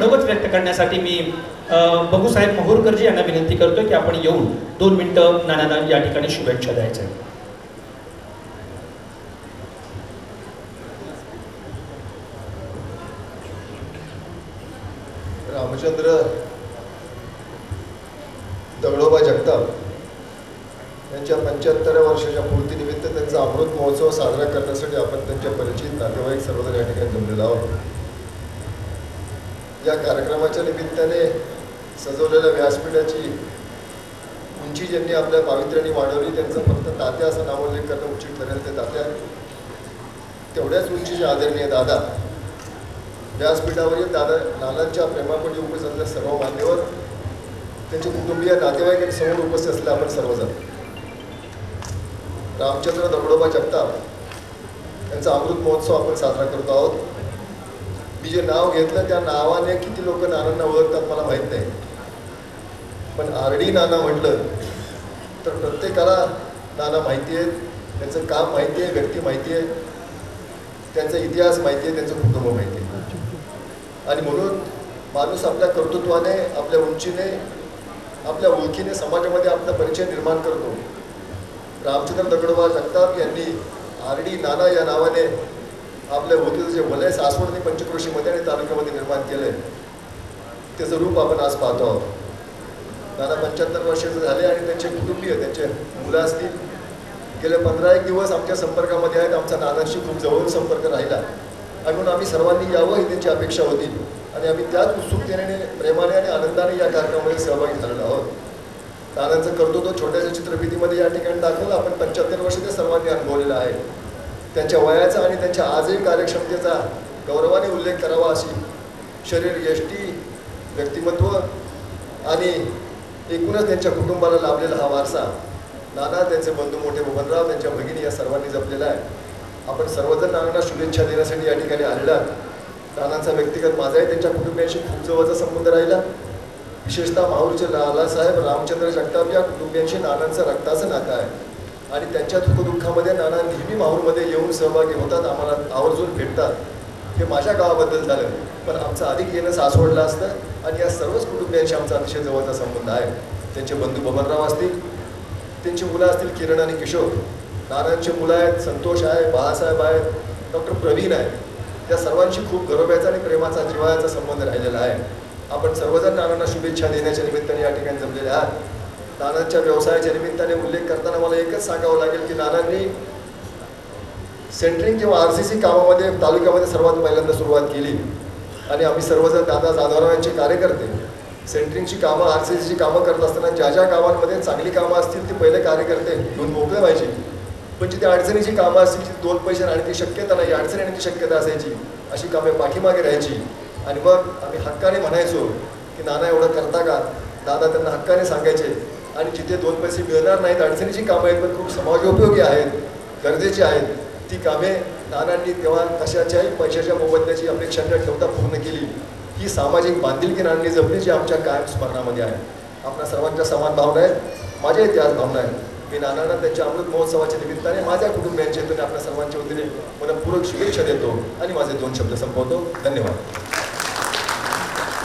मनोगत व्यक्त करण्यासाठी मी बघूसाहेब मोहोरकरजी यांना विनंती करतो की आपण येऊन 2 मिनिटं नानांना या ठिकाणी शुभेच्छा द्यायच्या. रामचंद्र दगडोबा जगताप यांच्या 75व्या वर्षाच्या पूर्तीनिमित्त त्यांचा अमृत महोत्सव साजरा करण्यासाठी आपण त्यांच्या परिचित नातेवाईक सर्वजण या ठिकाणी जमलेलो आहोत. या कार्यक्रमाच्या निमित्ताने सजवलेल्या व्यासपीठाची उंची ज्यांनी आपल्या पावित्र्याने वाढवली त्यांचं फक्त तात्या असं नामोल्लेख करणं उचित ठरेल. ते तात्या तेवढ्याच उंचीचे आदरणीय दादा, व्यासपीठावरील दादा नानांच्या प्रेमापोटी उपस्थित असलेले सर्व मान्यवर, त्यांचे कुटुंबीय नातेवाईक समोर उपस्थित असलेले आपण सर्वजण. रामचंद्र दगडोबा जगताप यांचा अमृत महोत्सव आपण साजरा करतो आहोत. मी जे नाव घेतलं त्या नावाने किती लोक नानांना ओळखतात मला माहीत नाही, पण आरडी नाना म्हटलं तर प्रत्येकाला नाना माहिती आहे, त्यांचं काम माहिती आहे, व्यक्ती माहिती आहे, त्यांचा इतिहास माहिती आहे, त्यांचं कुटुंब माहिती आहे. आणि म्हणून माणूस आपल्या कर्तृत्वाने, आपल्या उंचीने, आपल्या ओळखीने समाजामध्ये आपला परिचय निर्माण करतो. रामचंद्र दगडोबा जगताप यांनी आरडी नाना या नावाने आपल्या ओळखीचं जे वलय सासवड आणि पंचक्रोशीमध्ये आणि तालुक्यामध्ये निर्माण केलं आहे त्याचं रूप आपण आज पाहतो आहोत. नाना 75 वर्षाचे झाले आणि त्यांचे कुटुंबीय, त्यांचे मुलं असतील, गेले 15 दिवस आमच्या संपर्कामध्ये आहेत. आमचा नानांशी खूप जवळून संपर्क राहिला आणि म्हणून आम्ही सर्वांनी यावं ही त्यांची अपेक्षा होती आणि आम्ही त्याच उत्सुकतेने, प्रेमाने आणि आनंदाने या कार्यक्रमामध्ये सहभागी झालेलो आहोत. नानांचं कर्तृत्व छोट्याशा चित्रफितीमध्ये या ठिकाणी दाखवलं. आपण 75 वर्ष ते सर्वांनी अनुभवलेलं आहे. त्यांच्या वयाचा आणि त्यांच्या आजही कार्यक्षमतेचा गौरवाने उल्लेख करावा अशी शरीर, यष्टी, व्यक्तिमत्व आणि एकूणच त्यांच्या कुटुंबाला लाभलेला हा वारसा नाना, त्यांचे बंधू मोठे बबनराव, त्यांच्या भगिनी या सर्वांनी जपलेला आहे. आपण सर्वजण नानांना शुभेच्छा देण्यासाठी या ठिकाणी आलेला. नानांचा व्यक्तिगत माझाही त्यांच्या कुटुंबियांशी खूप जवळचा संबंध राहिला. विशेषतः माहूरचे लालासाहेब रामचंद्र जगताप या कुटुंबियांशी नानांचं रक्ताचं नातं आहे आणि त्यांच्या दुःखदुःखामध्ये नाना नेहमी माहूरमध्ये येऊन सहभागी होतात, आम्हाला आवर्जून भेटतात. हे माझ्या गावाबद्दल झालं, पण आमचं अधिक येणं सासवडलं असतं आणि या सर्वच कुटुंबियांशी आमचा अतिशय जवळचा संबंध आहे. त्यांचे बंधू बबनराव असतील, त्यांची मुलं असतील किरण आणि किशोर, नानांची मुलं आहेत, संतोष आहे, बाळासाहेब आहेत, डॉक्टर प्रवीण आहे. या सर्वांशी खूप गौरवाचा आणि प्रेमाचा, जिव्हाळ्याचा संबंध राहिलेला आहे. आपण सर्वजण नानांना शुभेच्छा देण्याच्या निमित्ताने या ठिकाणी जमलेले आहात. नानांच्या व्यवसायाच्या निमित्ताने उल्लेख करताना मला एकच सांगावं लागेल की नानांनी सेंटरिंग किंवा RCC कामामध्ये तालुक्यामध्ये सर्वात पहिल्यांदा सुरुवात केली आणि आम्ही सर्वजण दादा जाधवराव यांचे कार्यकर्ते सेंटरिंगची कामं, RCCची कामं करत असताना ज्या ज्या गावांमध्ये चांगली कामं असतील ती पहिले कार्यकर्ते घेऊन मोकळे व्हायचे, पण जिथे अडचणीची कामं असतील, जिथे 2 पैसे राहण्याची शक्यता नाही, अडचण येण्याची शक्यता असायची, अशी कामे पाठीमागे राहायची आणि मग आम्ही हक्काने म्हणायचो की नाना एवढं करता का. दादा त्यांना हक्काने सांगायचे आणि जिथे 2 पैसे मिळणार नाहीत, अडचणीची कामं आहेत पण खूप समाजोपयोगी आहेत, गरजेची आहेत, ती कामे नानांनी तेव्हा कशाच्याही पैशाच्या मोबदल्याची अपेक्षा न ठेवता पूर्ण केली. ही सामाजिक बांधिलकी नानांनी जपली जी आमच्या कायम स्मरणामध्ये आहे. आपल्या सर्वांच्या समान भावना आहेत, माझ्याही त्याच भावना आहेत. मी नानांना त्यांच्या अमृत महोत्सवाच्या निमित्ताने माझ्या कुटुंबियांच्या हेतूने आपल्या सर्वांच्या वतीने मनपूर्वक शुभेच्छा देतो आणि माझे 2 शब्द संपवतो. धन्यवाद.